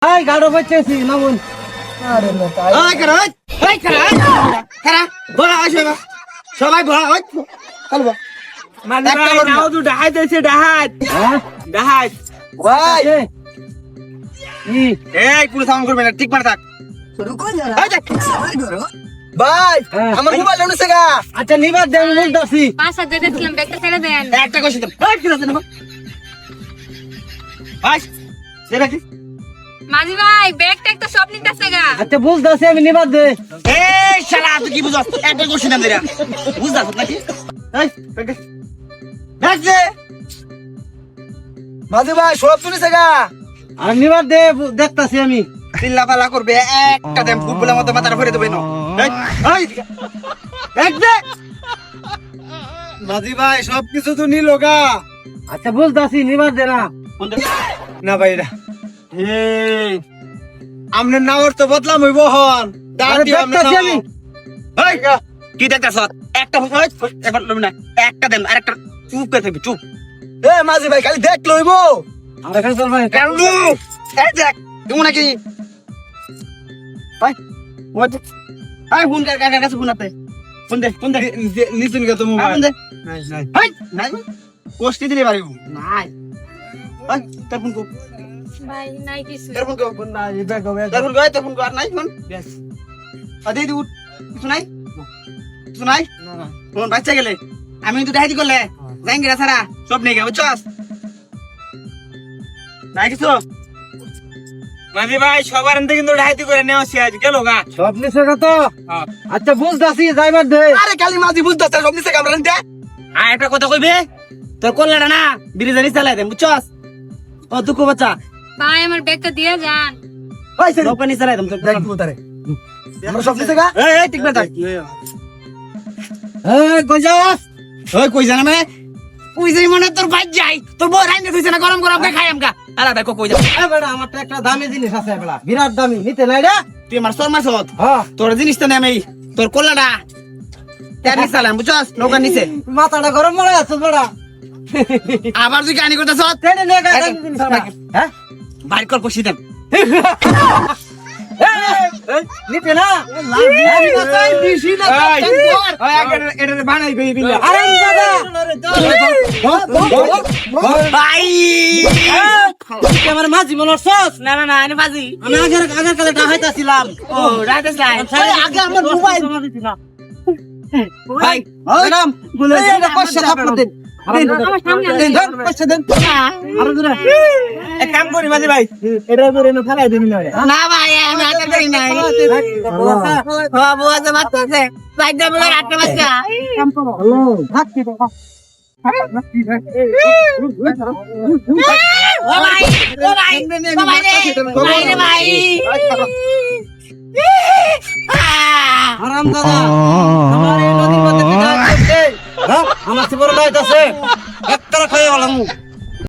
Ay, garu bacchesi, namun. আরে না তাই এই কারা এই কারা কারা বড় আসবে না সবাই বড় হয় চলবো মানে ভাই নাও তো ডাহাত আছে ডাহাত ডাহাত ভাই Ih, এই পুরো সাউন্ড করবে না ঠিক মানে থাক রুকো যারা এই দেখ ভাই হ্যাঁ। আমার মোবাইল উঠছে গা acha nibat dem multasi. 5,000 দিয়েছিলাম ব্যাগটা ছেড়ে দেন। একটা কইছি তো এই কি আছে না ভাই সেটা কি মাঝি ভাই ব্যাগটা একটা সব নিতেছে গা। Acha bultasi ami nibat de. এই শালা তুই কি বুঝছ একটা কইছি না দেরা বুঝছস নাকি এই দেখছে মাঝি ভাই সব শুনেছে গা Ar nibat de dektasi ami. চিল্লা পালা করবে একটা দেম ফুটবলের মতো মাথাটা ভরে দেবে না এই এই দেখ দে মাঝি ভাই সব কিছু তো নিল গা Acha bultasi nibat de na. না ভাই এটা এই আমনের নাওর তো বদলাম হইব হন Are dektasi ami. এই কি দেখতাছ একটা একবার লবি না একটা দেন আরেকটা চুপ করে থাকবি চুপ এ মাঝি ভাই খালি দেখ লইব Are kan sol bhai. Kalu এই দেখ তুমি নাকি ভাই ওই আই ফোন কার কাছে ফোন আছে ফোন দে নিছেন গা তো ফোন মোবাইল দে নাই নাই হাই নাই কোষ্টি দিলে পারিব নাই ভাই তোর ফোন কো ভাই নাই কিছু। তোর ফোন কো নাই ব্যাগ হবে তোর ফোন কো তোর ফোন কো আর নাই ফোন বেশ আদি দি উঠ কিছু নাই কিছু নাই ফোন বাচ্চা গেলে আমি তো ডাইদি করলে যাইঙ্গে সারা সব নেই গে বুঝছস নাই কিছু মাঝি ভাই সবার এনতে কিন্তু ডাহাতি করে নেওয়া আজ গেল গা Sob nise ka to. হ্যাঁ। Acha bultasi jaibat de. আরে খালি মাঝি বুঝতাছ সব নিছে কামরান দে আর একটা কথা কইবে তোর কল্লাটা না বিরিজানি চালাই দে বুঝছস ও দুকু বাচ্চা ভাই আমার ব্যাগটা দিয়ে যান। ওই সে লোকানি চালাই দম তোর দেখ তারে আমরা সব নিছে গা এই ঠিক না থাক Hey, gojas. ওই কই জানা মে কই যাই মনে তোর ভাই যাই তোর বউ রাইন্দে কইছে না গরম গরম খাই আমকা আলা দেখো কই যা Eh bada amar ta ekta dami jinis ache bada. Birat dami nite nai da. তুই আমার সর মাসত Ha. তোর জিনিসটা নেই আমি তোর কল্লাটা তেরি চালাম বুঝছস নৌকা নিচে Mata da gorom mole ache bada. আবার তুই গানি করতেছ Tene ne ga dami jinis bada. Ha? বাইর কর কষি দেন Nite na. Ami na tai bishi na. ওই এটা বানাই গই বিলা Are dada. ভাই আমার মাঝি মনে হচ্ছস না না না আমি বাজি আমি আগের কালে ডাহাইতাছিলাম ও রাইতেছ নাই আগে আমার মোবাইল ভাই ম্যাডাম বলে পয়সা থাপড় দেন আমার সামনে আসেন। দেন ধর পয়সা দেন আরো দূরে এক কাম করি মাঝি ভাই এটা ধরে না ফেলাই দেবি না না ভাই আমি হাতে দেই নাই বাবু আছে বাচ্চাছে ভাই দেব না রাতে বাচ্চা হ্যালো থাকছি তো ও ভাই ও ভাই ও ভাই রে ভাই আরাম দাদা আমার এই নদীর মধ্যে বিদায় করতে হ্যাঁ আমার সে বড় লাইট আছে একটা খাইয়ে বলাম